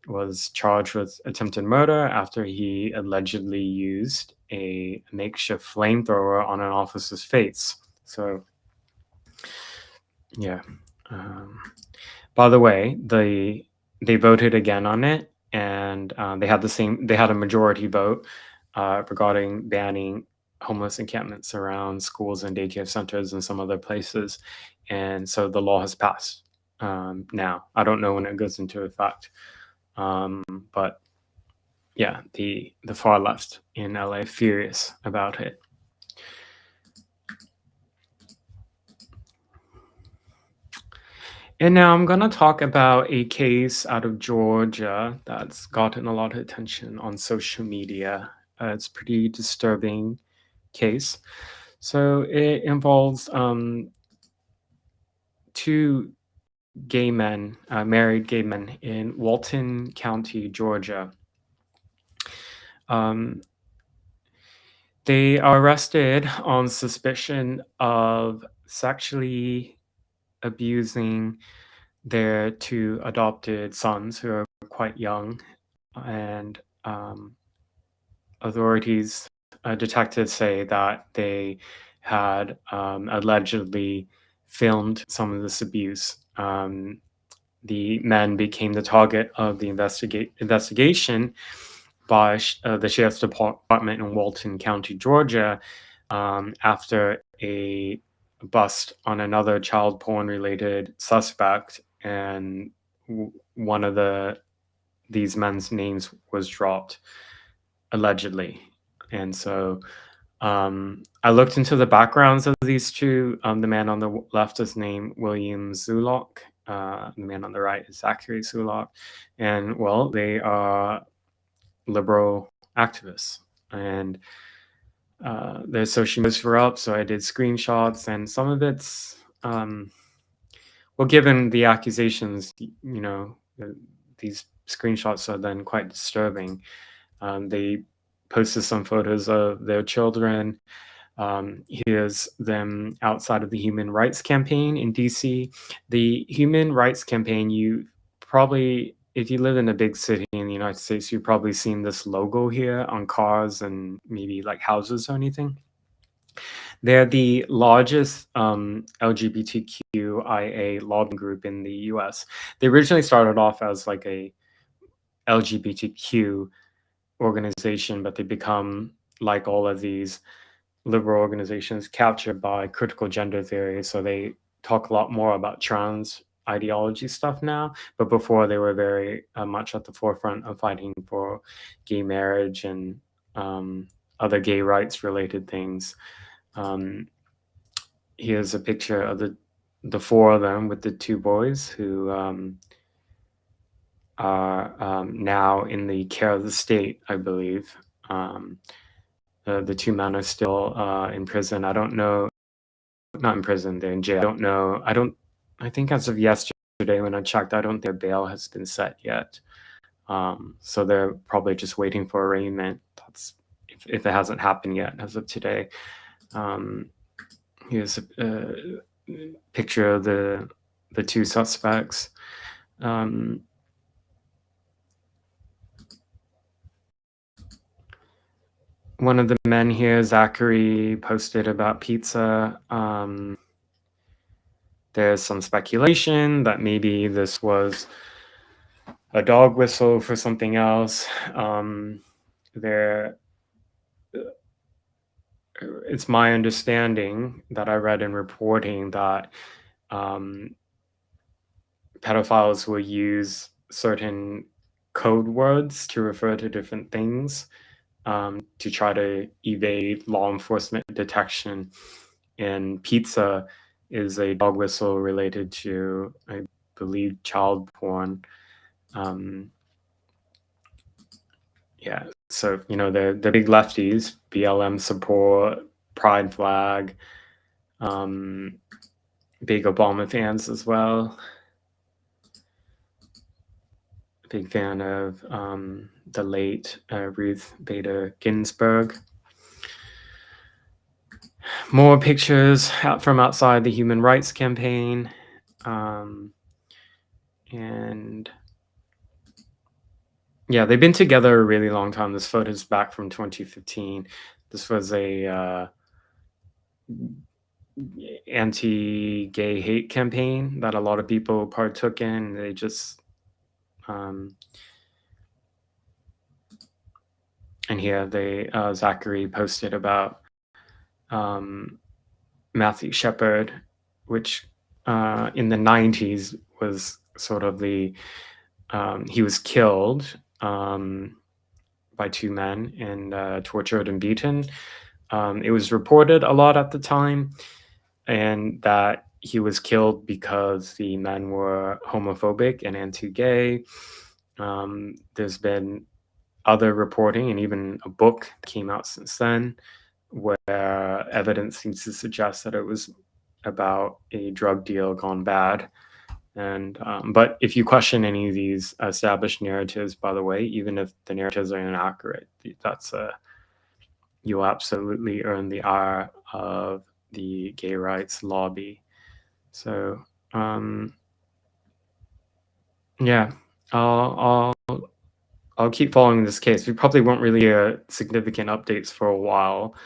Speaker 1: was charged with attempted murder after he allegedly used a makeshift flamethrower on an officer's face. So, yeah. By the way, they voted again on it, and they had a majority vote regarding banning homeless encampments around schools and daycare centers and some other places, and so the law has passed. Now, I don't know when it goes into effect, but yeah, the far left in LA furious about it. And now I'm going to talk about a case out of Georgia that's gotten a lot of attention on social media. It's a pretty disturbing case. So it involves two gay men, married gay men in Walton County, Georgia. They are arrested on suspicion of sexually abusing their two adopted sons who are quite young, and authorities, detectives say that they had allegedly filmed some of this abuse. The men became the target of the investigation by the sheriff's department in Walton County, Georgia, after a bust on another child porn related suspect, and one of these men's names was dropped allegedly. And so I looked into the backgrounds of these two. The man on the left is named William Zulock. The man on the right is Zachary Zulock. And well, they are liberal activists. And their social medias were up, so I did screenshots, and some of it's, well, given the accusations, these screenshots are then quite disturbing. They posted some photos of their children. Here's them outside of the Human Rights Campaign in DC. The Human Rights Campaign, you probably, if you live in a big city in the United States, you've probably seen this logo here on cars and maybe like houses or anything. They're the largest LGBTQIA lobbying group in the US. They originally started off as like a LGBTQ organization, but they become, like all of these liberal organizations, captured by critical gender theory. So they talk a lot more about trans ideology stuff now, but before they were very much at the forefront of fighting for gay marriage and other gay rights related things. Here's a picture of the four of them with the two boys who are now in the care of the state, I believe. The two men are still in prison. I don't know, not in prison, they're in jail. I don't know. I think as of yesterday when I checked, I don't think their bail has been set yet. So they're probably just waiting for arraignment. That's if it hasn't happened yet as of today. Here's a picture of the two suspects. One of the men here, Zachary, posted about pizza. There's some speculation that maybe this was a dog whistle for something else. it's my understanding that I read in reporting that pedophiles will use certain code words to refer to different things to try to evade law enforcement detection. And pizza is a dog whistle related to, I believe, child porn. Yeah, so the big lefties, BLM support, Pride flag, big Obama fans as well. Big fan of the late Ruth Bader Ginsburg. More pictures from outside the Human Rights Campaign. And yeah, they've been together a really long time. This photo is back from 2015. This was a anti-gay hate campaign that a lot of people partook in. They just and here they Zachary posted about Matthew Shepard, which in the 90s was sort of the he was killed by two men and tortured and beaten. It was reported a lot at the time, and that he was killed because the men were homophobic and anti-gay. There's been other reporting and even a book came out since then where evidence seems to suggest that it was about a drug deal gone bad. And but if you question any of these established narratives, by the way, even if the narratives are inaccurate, you'll absolutely earn the ire of the gay rights lobby. So yeah, I'll keep following this case. We probably won't really hear significant updates for a while.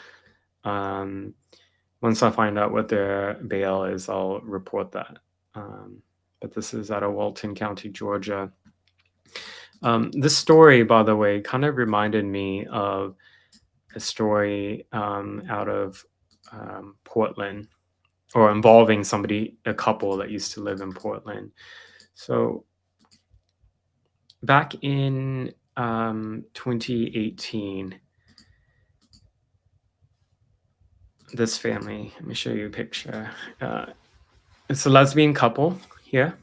Speaker 1: Once I find out what their bail is, I'll report that. But this is out of Walton County, Georgia. This story, by the way, kind of reminded me of a story out of Portland, or involving a couple that used to live in Portland. So back in 2018, this family, let me show you a picture. It's a lesbian couple here.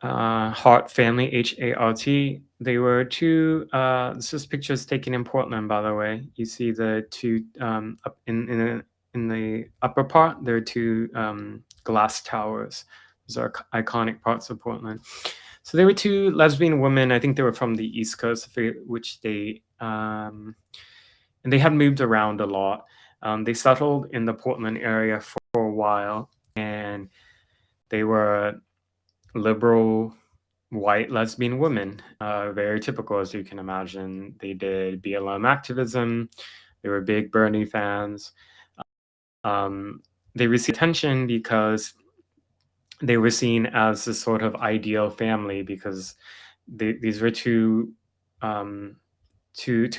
Speaker 1: Hart family, H-A-R-T. They were two. This is pictures taken in Portland, by the way. You see the two up in the upper part. There are two glass towers. Those are iconic parts of Portland. So there were two lesbian women. I think they were from the East Coast, which they and they had moved around a lot. They settled in the Portland area for a while, and they were liberal white lesbian women, very typical, as you can imagine. They did BLM activism. They were big Bernie fans. They received attention because they were seen as this sort of ideal family, because these were two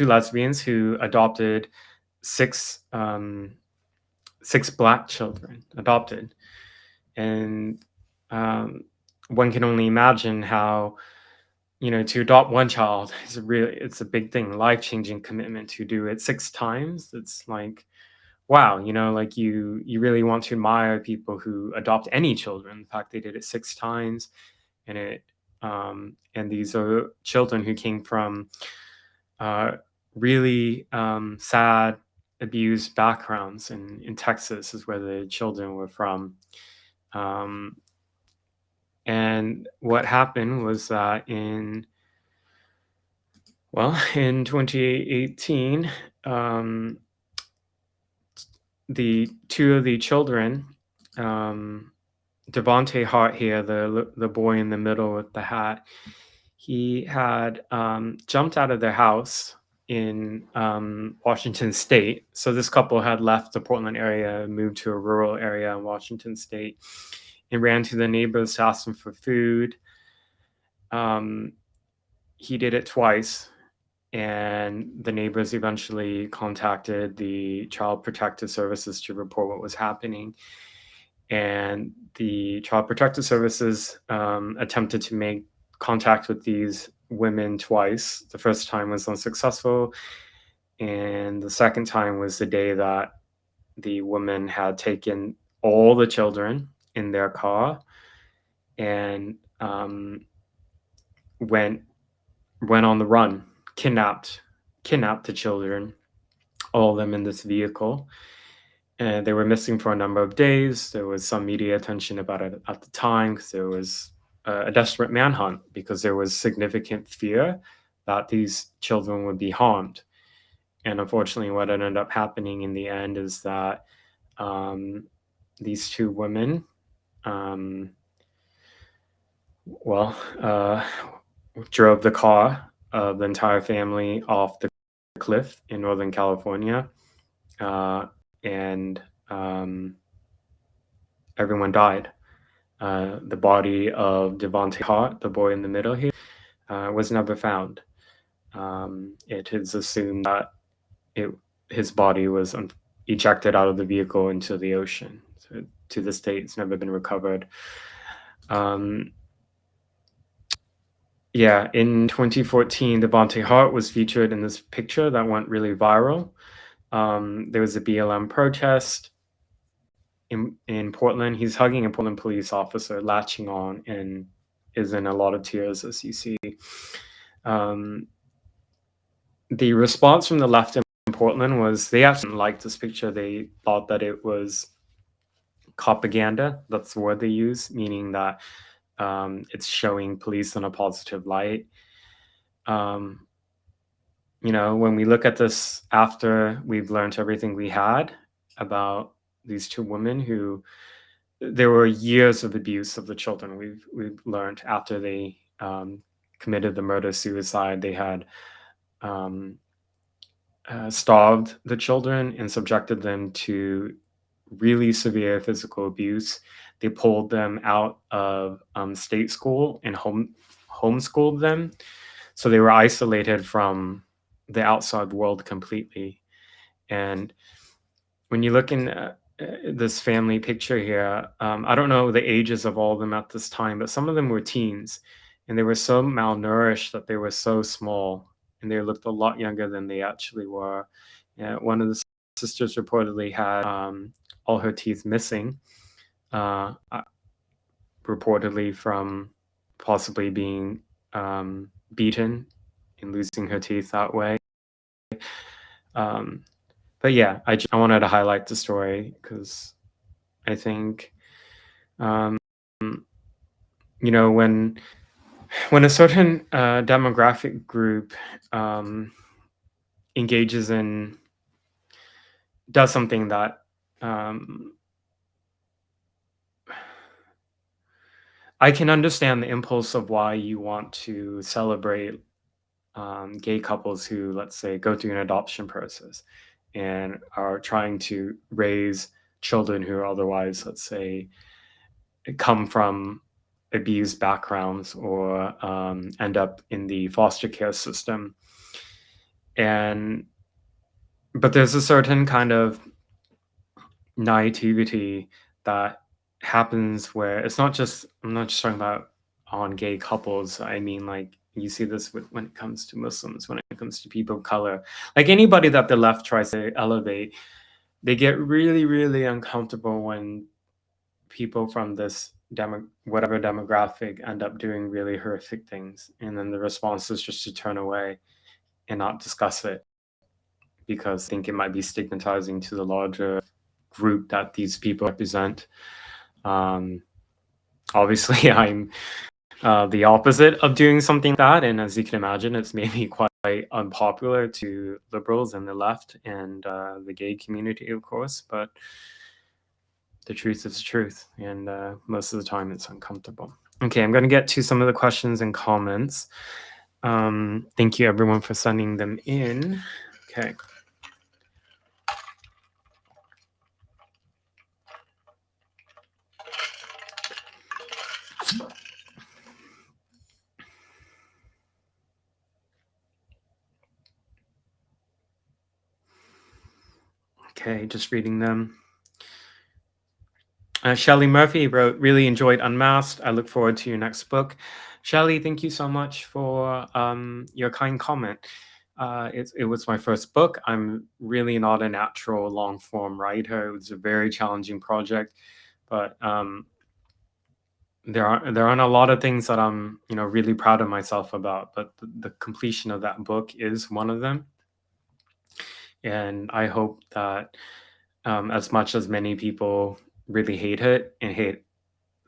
Speaker 1: lesbians who adopted six Black children, adopted. And one can only imagine how, to adopt one child it's a big thing, life-changing commitment. To do it 6 times, it's like, wow, like you really want to admire people who adopt any children. In fact, they did it 6 times, and these are children who came from really sad, abused backgrounds. In Texas is where the children were from. And what happened was that in 2018, the two of the children, Devontae Hart here, the boy in the middle with the hat, he had jumped out of their house in Washington State. So this couple had left the Portland area, moved to a rural area in Washington State, and ran to the neighbors to ask them for food. He did it twice. and the neighbors eventually contacted the Child Protective Services to report what was happening. And the Child Protective Services attempted to make contact with these women twice. The first time was unsuccessful, and the second time was the day that the woman had taken all the children in their car and went on the run, kidnapped the children, all of them in this vehicle. And they were missing for a number of days. There was some media attention about it at the time because there was a desperate manhunt because there was significant fear that these children would be harmed. And unfortunately, what ended up happening in the end is that these two women, um, well, drove the car of the entire family off the cliff in Northern California, and everyone died. The body of Devontae Hart, the boy in the middle here, was never found. It is assumed that his body was ejected out of the vehicle into the ocean. So to this date, it's never been recovered. Yeah, in 2014, Devontae Hart was featured in this picture that went really viral. There was a BLM protest in Portland. He's hugging a Portland police officer, latching on, and is in a lot of tears, as you see. The response from the left in Portland was they actually didn't like this picture. They thought that it was propaganda. That's the word they use, meaning that it's showing police in a positive light. When we look at this after we've learned everything we had about these two women who there were years of abuse of the children. We've learned after they committed the murder suicide, they had starved the children and subjected them to really severe physical abuse. They pulled them out of state school and homeschooled them, so they were isolated from the outside world completely. And when you look in this family picture here, I don't know the ages of all of them at this time, but some of them were teens, and they were so malnourished that they were so small, and they looked a lot younger than they actually were. One of the sisters reportedly had all her teeth missing, reportedly from possibly being beaten and losing her teeth that way. But yeah, I wanted to highlight the story because I think, when a certain demographic group engages in does something that I can understand the impulse of why you want to celebrate gay couples who, let's say, go through an adoption process and are trying to raise children who are otherwise, let's say, come from abused backgrounds or end up in the foster care system. But there's a certain kind of naivety that happens where it's not just, I'm not just talking about on gay couples. I mean, like, you see this when it comes to Muslims, when it comes to people of color, like anybody that the left tries to elevate, they get really, really uncomfortable when people from this whatever demographic end up doing really horrific things, and then the response is just to turn away and not discuss it because I think it might be stigmatizing to the larger group that these people represent. Obviously, I'm the opposite of doing something like that, and as you can imagine, it's maybe quite unpopular to liberals and the left and the gay community, of course, but the truth is the truth, and most of the time it's uncomfortable. Okay, I'm going to get to some of the questions and comments. Thank you everyone for sending them in. Okay. Okay, just reading them. Shelley Murphy wrote, really enjoyed Unmasked. I look forward to your next book. Shelley, thank you so much for your kind comment. It was my first book. I'm really not a natural long form writer. It was a very challenging project, but there aren't a lot of things that I'm really proud of myself about. But the completion of that book is one of them, and I hope that as much as many people really hate it and hate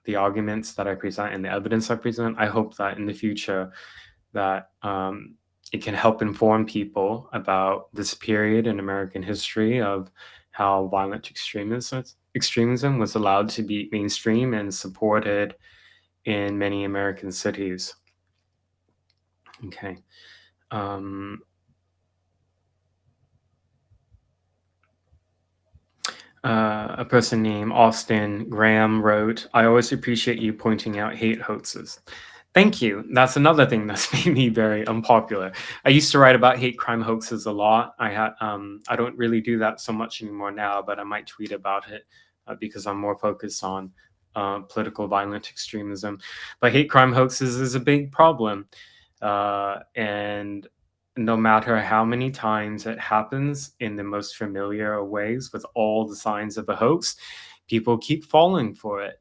Speaker 1: the arguments that I present and the evidence I present, I hope that in the future that it can help inform people about this period in American history of how violent extremism was allowed to be mainstream and supported in many American cities. Okay. A person named Austin Graham wrote, I always appreciate you pointing out hate hoaxes. Thank you. That's another thing that's made me very unpopular. I used to write about hate crime hoaxes a lot. I don't really do that so much anymore now, but I might tweet about it because I'm more focused on political violent extremism. But hate crime hoaxes is a big problem. And no matter how many times it happens in the most familiar ways with all the signs of a hoax, people keep falling for it.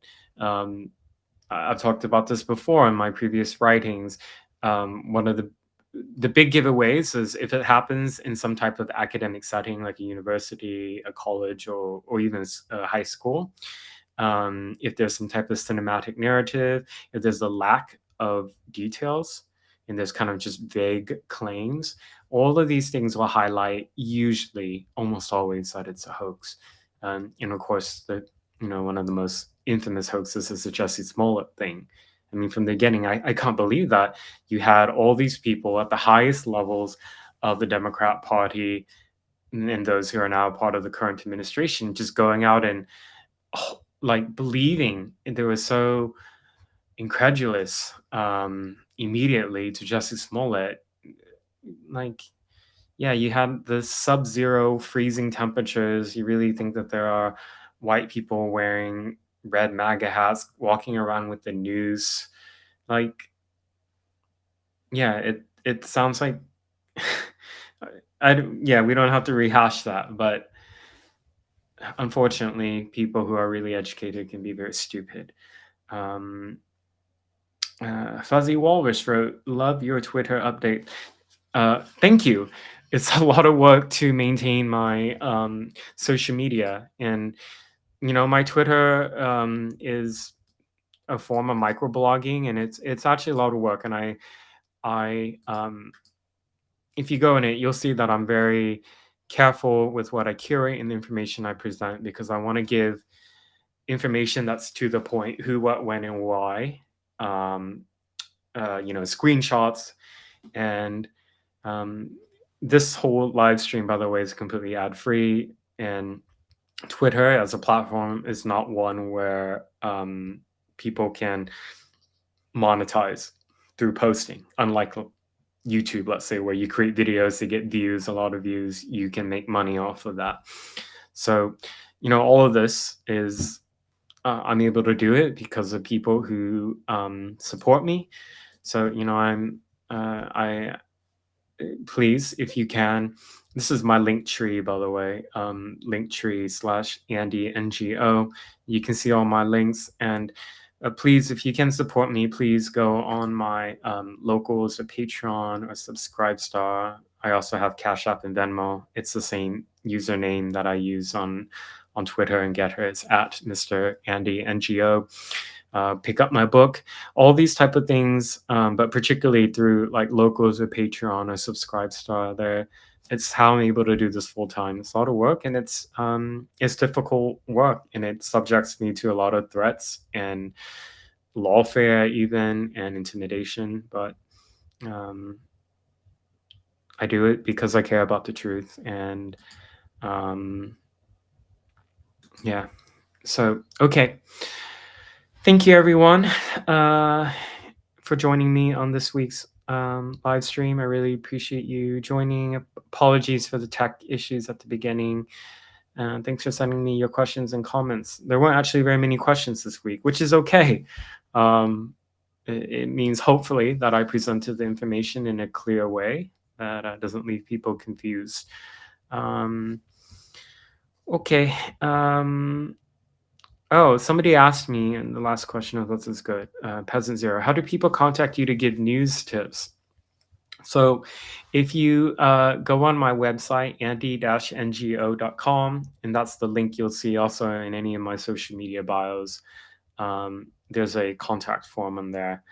Speaker 1: I've talked about this before in my previous writings. One of the big giveaways is if it happens in some type of academic setting, like a university, a college, or even a high school. If there's some type of cinematic narrative, if there's a lack of details, and there's kind of just vague claims, all of these things will highlight, usually, almost always, that it's a hoax. And of course, one of the most infamous hoaxes is the Jussie Smollett thing. I mean, from the beginning, I can't believe that you had all these people at the highest levels of the Democrat Party and those who are now part of the current administration just going out and believing. They were so incredulous immediately to Jussie Smollett. Yeah, you had the sub-zero freezing temperatures. You really think that there are white people wearing red MAGA hats walking around with the news? Yeah, it sounds like we don't have to rehash that, but unfortunately, people who are really educated can be very stupid. Fuzzy Walrus wrote, love your Twitter update. Thank you. It's a lot of work to maintain my social media. And, my Twitter is a form of microblogging, and it's actually a lot of work. And I if you go in it, you'll see that I'm very careful with what I curate and the information I present, because I want to give information that's to the point: who, what, when, and why. Screenshots. And this whole live stream, by the way, is completely ad free. And Twitter as a platform is not one where people can monetize through posting, unlike YouTube, let's say, where you create videos to get views, a lot of views, you can make money off of that. So, all of this is I'm able to do it because of people who support me. So, please, if you can, this is my link tree, by the way, linktree/AndyNGO. You can see all my links. And please, if you can support me, please go on my locals or Patreon or Subscribestar. I also have Cash App and Venmo. It's the same username that I use on Twitter and Getter. It's at Mr. Andy NGO. Pick up my book, all these type of things, but particularly through like locals or Patreon or Subscribestar. There, it's how I'm able to do this full time. It's a lot of work, and it's difficult work, and it subjects me to a lot of threats and lawfare, even, and intimidation. But I do it because I care about the truth. And yeah, so okay. Thank you, everyone, for joining me on this week's live stream. I really appreciate you joining. Apologies for the tech issues at the beginning. And thanks for sending me your questions and comments. There weren't actually very many questions this week, which is okay. It means hopefully that I presented the information in a clear way that doesn't leave people confused. Okay. Oh, somebody asked me in the last question. I thought this is good. Peasant Zero, how do people contact you to give news tips? So if you go on my website, andy-ngo.com, and that's the link you'll see also in any of my social media bios, there's a contact form on there,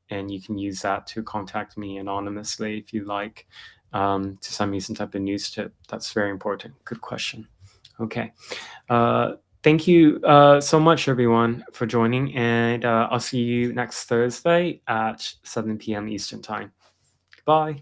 Speaker 1: and you can use that to contact me anonymously if you like, to send me some type of news tip. That's very important. Good question. Okay. Thank you so much, everyone, for joining, and I'll see you next Thursday at 7 p.m. Eastern Time. Goodbye.